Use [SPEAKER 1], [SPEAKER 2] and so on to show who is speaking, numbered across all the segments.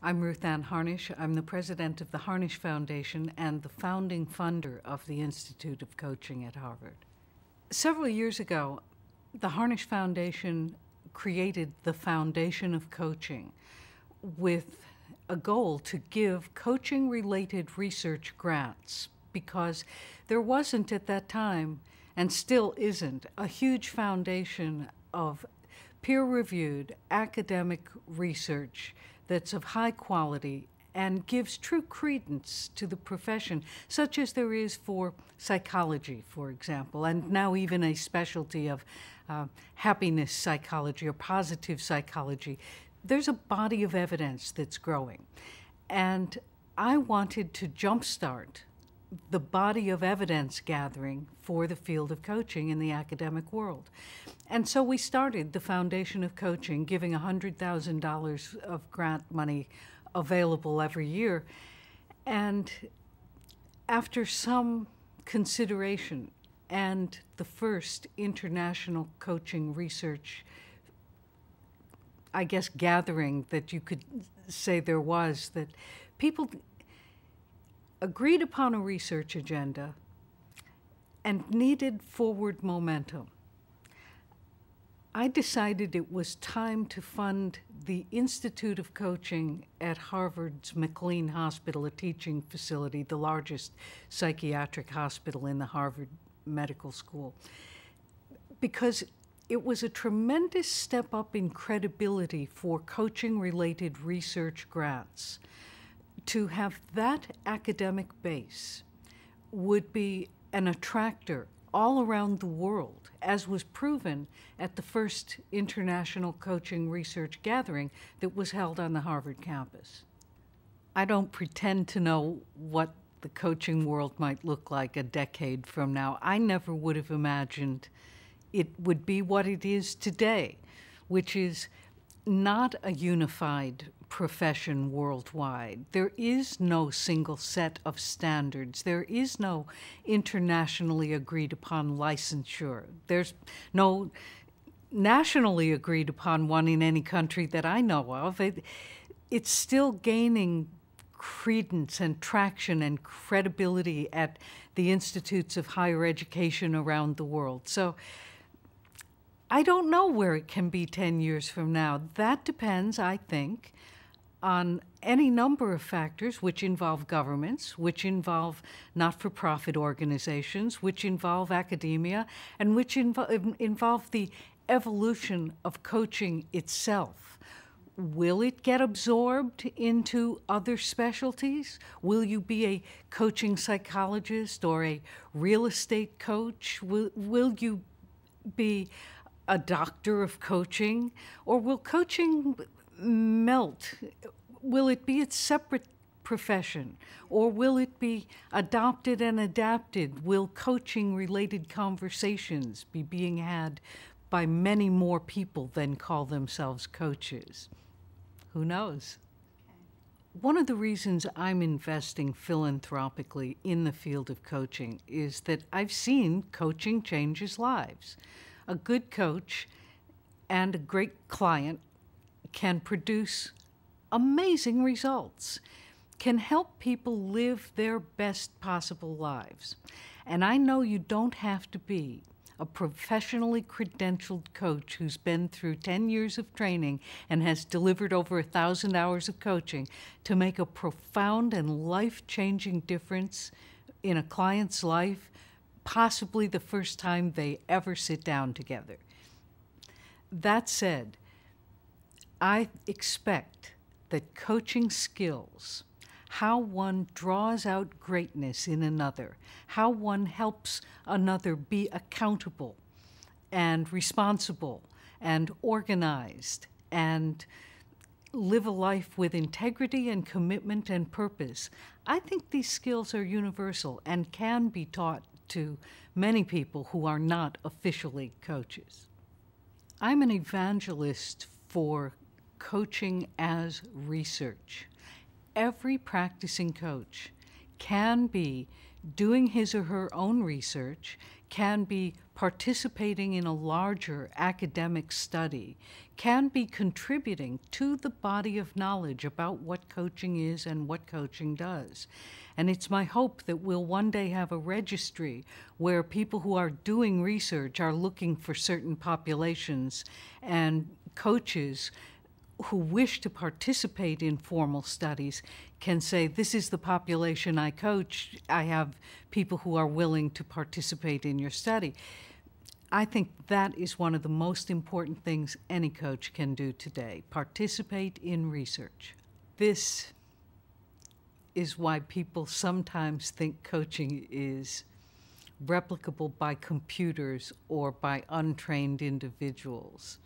[SPEAKER 1] I'm Ruth Ann Harnisch. I'm the president of the Harnisch Foundation and the founding funder of the Institute of Coaching at Harvard. Several years ago, the Harnisch Foundation created the Foundation of Coaching with a goal to give coaching-related research grants because there wasn't at that time, and still isn't, a huge foundation of peer-reviewed academic research that's of high quality and gives true credence to the profession, such as there is for psychology, for example, and now even a specialty of happiness psychology or positive psychology. There's a body of evidence that's growing. And I wanted to jumpstart the body of evidence gathering for the field of coaching in the academic world. And so we started the Foundation of Coaching, giving $100,000 of grant money available every year. And after some consideration and the first international coaching research, I guess, gathering that you could say there was, that people agreed upon a research agenda and needed forward momentum, I decided it was time to fund the Institute of Coaching at Harvard's McLean Hospital, a teaching facility, the largest psychiatric hospital in the Harvard Medical School, because it was a tremendous step up in credibility for coaching-related research grants. To have that academic base would be an attractor all around the world, as was proven at the first international coaching research gathering that was held on the Harvard campus. I don't pretend to know what the coaching world might look like a decade from now. I never would have imagined it would be what it is today, which is not a unified profession worldwide. There is no single set of standards. There is no internationally agreed upon licensure. There's no nationally agreed upon one in any country that I know of. It's still gaining credence and traction and credibility at the institutes of higher education around the world. So I don't know where it can be 10 years from now. That depends, I think, on any number of factors which involve governments, which involve not-for-profit organizations, which involve academia, and which involve the evolution of coaching itself. Will it get absorbed into other specialties? Will you be a coaching psychologist or a real estate coach? Will you be a doctor of coaching? Or will coaching melt? Will it be its separate profession? Or will it be adopted and adapted? Will coaching-related conversations be being had by many more people than call themselves coaches? Who knows? One of the reasons I'm investing philanthropically in the field of coaching is that I've seen coaching changes lives. A good coach and a great client can produce amazing results, can help people live their best possible lives. And I know you don't have to be a professionally credentialed coach who's been through 10 years of training and has delivered over 1,000 hours of coaching to make a profound and life-changing difference in a client's life, possibly the first time they ever sit down together. That said, I expect that coaching skills, how one draws out greatness in another, how one helps another be accountable and responsible and organized and live a life with integrity and commitment and purpose. I think these skills are universal and can be taught to many people who are not officially coaches. I'm an evangelist for coaching as research. Every practicing coach can be doing his or her own research, can be participating in a larger academic study, can be contributing to the body of knowledge about what coaching is and what coaching does. And it's my hope that we'll one day have a registry where people who are doing research are looking for certain populations, and coaches who wish to participate in formal studies can say, this is the population I coach. I have people who are willing to participate in your study. I think that is one of the most important things any coach can do today, participate in research. This is why people sometimes think coaching is replicable by computers or by untrained individuals.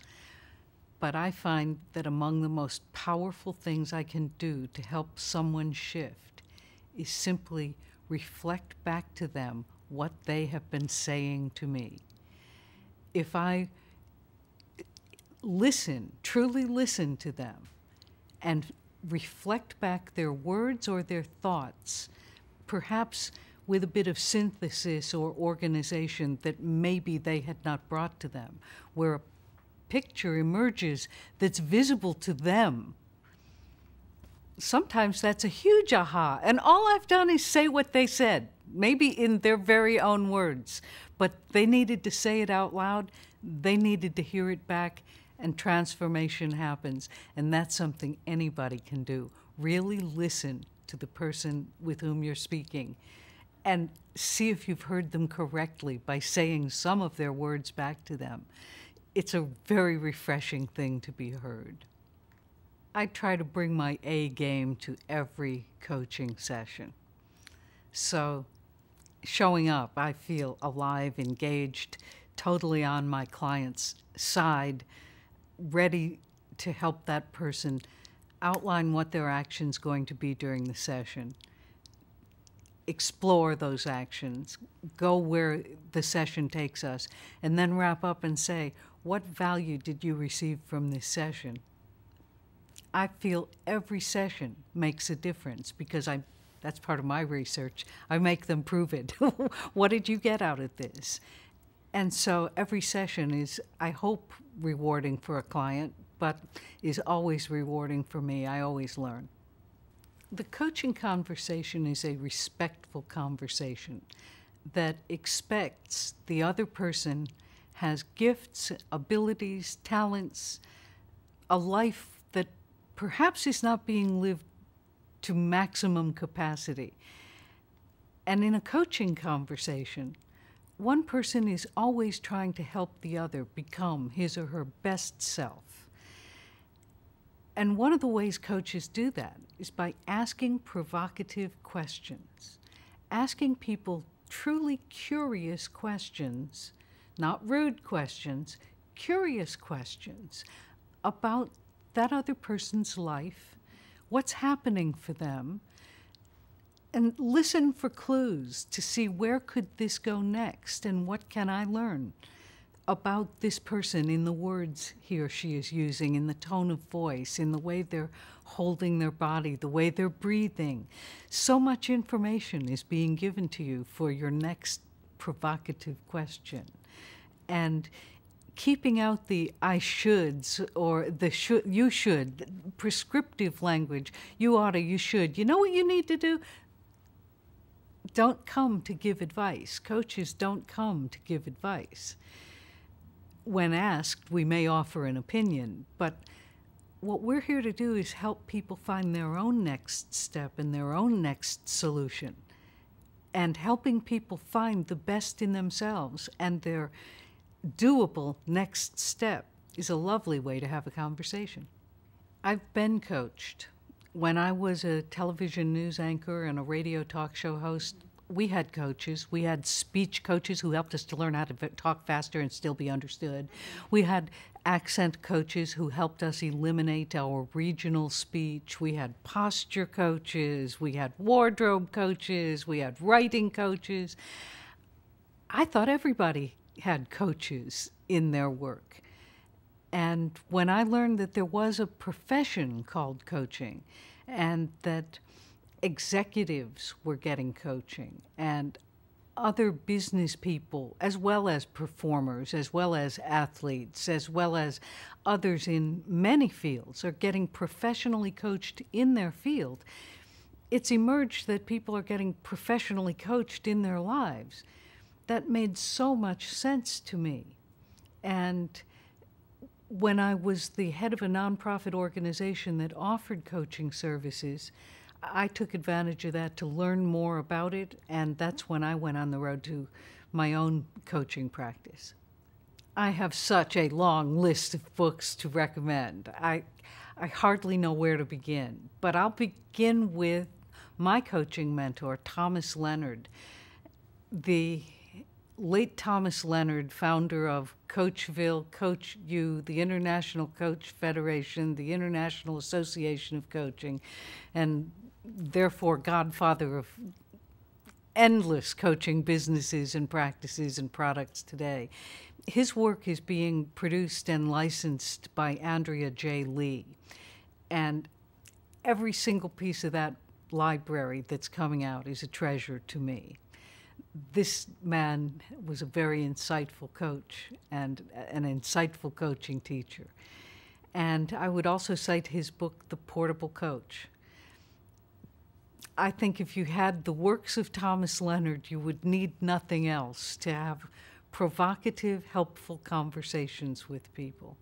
[SPEAKER 1] But I find that among the most powerful things I can do to help someone shift is simply reflect back to them what they have been saying to me. If I listen, truly listen to them, and reflect back their words or their thoughts, perhaps with a bit of synthesis or organization that maybe they had not brought to them, where a picture emerges that's visible to them, sometimes that's a huge aha. And all I've done is say what they said, maybe in their very own words, but they needed to say it out loud, they needed to hear it back, and transformation happens. And that's something anybody can do. Really listen to the person with whom you're speaking and see if you've heard them correctly by saying some of their words back to them. It's a very refreshing thing to be heard. I try to bring my A game to every coaching session. So showing up, I feel alive, engaged, totally on my client's side, ready to help that person outline what their action's going to be during the session, explore those actions, go where the session takes us, and then wrap up and say, what value did you receive from this session? I feel every session makes a difference because that's part of my research. I make them prove it. What did you get out of this? And so every session is, I hope, rewarding for a client, but is always rewarding for me. I always learn. The coaching conversation is a respectful conversation that expects the other person has gifts, abilities, talents, a life that perhaps is not being lived to maximum capacity. And in a coaching conversation, one person is always trying to help the other become his or her best self. And one of the ways coaches do that is by asking provocative questions, asking people truly curious questions, not rude questions, curious questions about that other person's life, what's happening for them, and listen for clues to see where could this go next and what can I learn about this person in the words he or she is using, in the tone of voice, in the way they're holding their body, the way they're breathing. So much information is being given to you for your next provocative question. And keeping out the I shoulds or the you should, prescriptive language, you oughta, you should, you know what you need to do? Don't come to give advice. Coaches don't come to give advice. When asked, we may offer an opinion, but what we're here to do is help people find their own next step and their own next solution, and helping people find the best in themselves and their doable next step is a lovely way to have a conversation. I've been coached. When I was a television news anchor and a radio talk show host, we had coaches. We had speech coaches who helped us to learn how to talk faster and still be understood. We had accent coaches who helped us eliminate our regional speech. We had posture coaches. We had wardrobe coaches. We had writing coaches. I thought everybody had coaches in their work. And when I learned that there was a profession called coaching and that executives were getting coaching, and other business people, as well as performers, as well as athletes, as well as others in many fields, are getting professionally coached in their field. It's emerged that people are getting professionally coached in their lives. That made so much sense to me. And when I was the head of a nonprofit organization that offered coaching services, I took advantage of that to learn more about it, and that's when I went on the road to my own coaching practice. I have such a long list of books to recommend. I hardly know where to begin, but I'll begin with my coaching mentor, Thomas Leonard. The late Thomas Leonard, founder of Coachville, Coach U, the International Coach Federation, the International Association of Coaching, and therefore godfather of endless coaching businesses and practices and products today. His work is being produced and licensed by Andrea J. Lee. And every single piece of that library that's coming out is a treasure to me. This man was a very insightful coach and an insightful coaching teacher. And I would also cite his book, The Portable Coach. I think if you had the works of Thomas Leonard, you would need nothing else to have provocative, helpful conversations with people.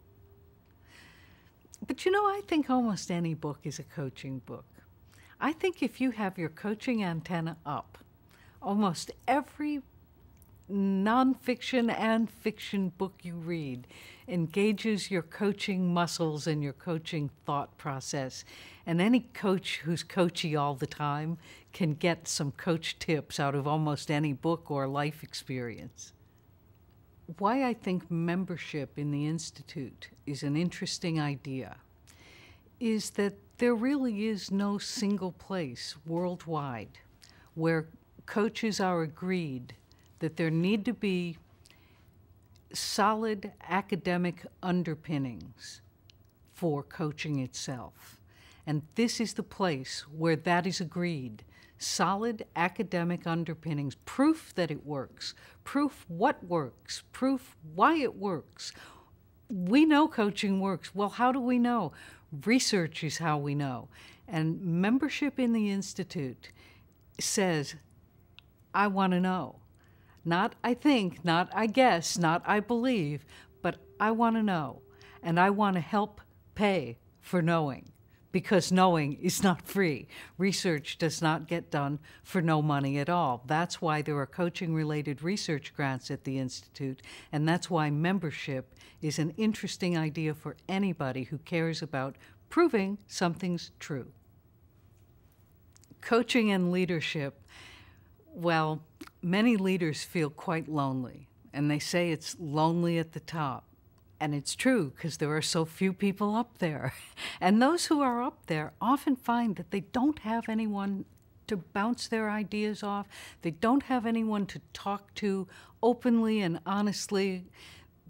[SPEAKER 1] But I think almost any book is a coaching book. I think if you have your coaching antenna up, almost every nonfiction and fiction book you read engages your coaching muscles and your coaching thought process. And any coach who's coachy all the time can get some coach tips out of almost any book or life experience. Why I think membership in the Institute is an interesting idea is that there really is no single place worldwide where coaches are agreed that there need to be solid academic underpinnings for coaching itself. And this is the place where that is agreed. Solid academic underpinnings, proof that it works, proof what works, proof why it works. We know coaching works. Well, how do we know? Research is how we know. And membership in the Institute says, I want to know. Not I think, not I guess, not I believe, but I want to know. And I want to help pay for knowing, because knowing is not free. Research does not get done for no money at all. That's why there are coaching-related research grants at the Institute, and that's why membership is an interesting idea for anybody who cares about proving something's true. Coaching and leadership. Well, many leaders feel quite lonely, and they say it's lonely at the top. And it's true, because there are so few people up there. And those who are up there often find that they don't have anyone to bounce their ideas off. They don't have anyone to talk to openly and honestly.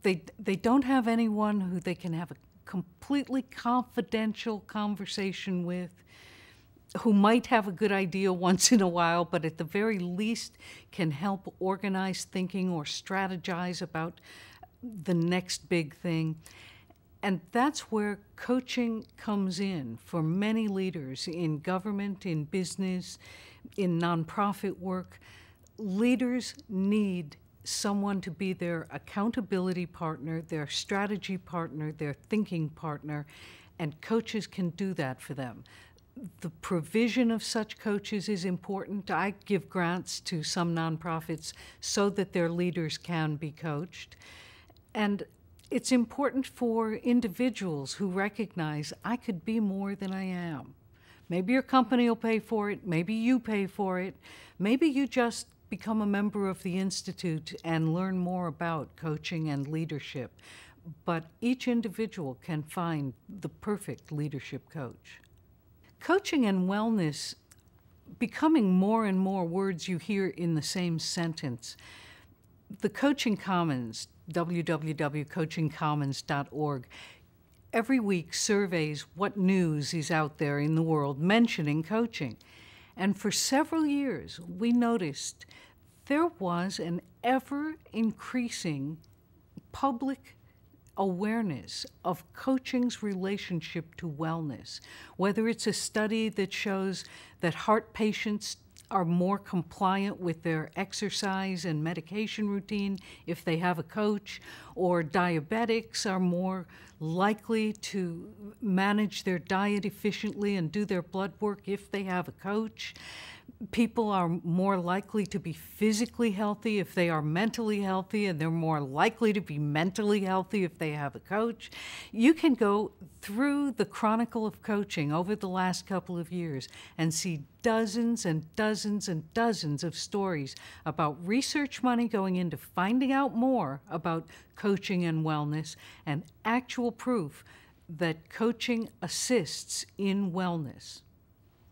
[SPEAKER 1] They don't have anyone who they can have a completely confidential conversation with, who might have a good idea once in a while, but at the very least can help organize thinking or strategize about the next big thing. And that's where coaching comes in for many leaders in government, in business, in nonprofit work. Leaders need someone to be their accountability partner, their strategy partner, their thinking partner, and coaches can do that for them. The provision of such coaches is important. I give grants to some nonprofits so that their leaders can be coached. And it's important for individuals who recognize I could be more than I am. Maybe your company will pay for it. Maybe you pay for it. Maybe you just become a member of the Institute and learn more about coaching and leadership. But each individual can find the perfect leadership coach. Coaching and wellness becoming more and more words you hear in the same sentence. The Coaching Commons, www.coachingcommons.org, every week surveys what news is out there in the world mentioning coaching. And for several years, we noticed there was an ever-increasing public awareness of coaching's relationship to wellness, whether it's a study that shows that heart patients are more compliant with their exercise and medication routine if they have a coach, or diabetics are more likely to manage their diet efficiently and do their blood work if they have a coach. People are more likely to be physically healthy if they are mentally healthy, and they're more likely to be mentally healthy if they have a coach. You can go through the chronicle of coaching over the last couple of years and see dozens and dozens and dozens of stories about research money going into finding out more about coaching and wellness, and actual proof that coaching assists in wellness.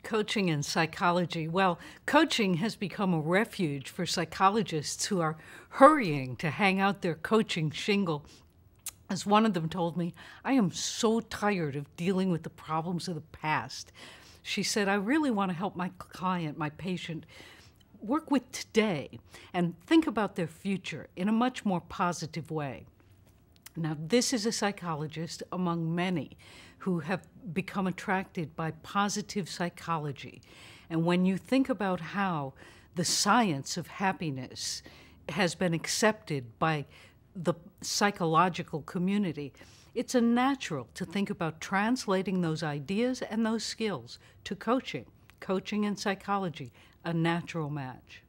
[SPEAKER 1] Coaching and psychology. Well, coaching has become a refuge for psychologists who are hurrying to hang out their coaching shingle. As one of them told me, "I am so tired of dealing with the problems of the past." She said, "I really want to help my client, my patient, work with today and think about their future in a much more positive way." Now, this is a psychologist among many who have become attracted by positive psychology. And when you think about how the science of happiness has been accepted by the psychological community, it's a natural to think about translating those ideas and those skills to coaching. Coaching and psychology, a natural match.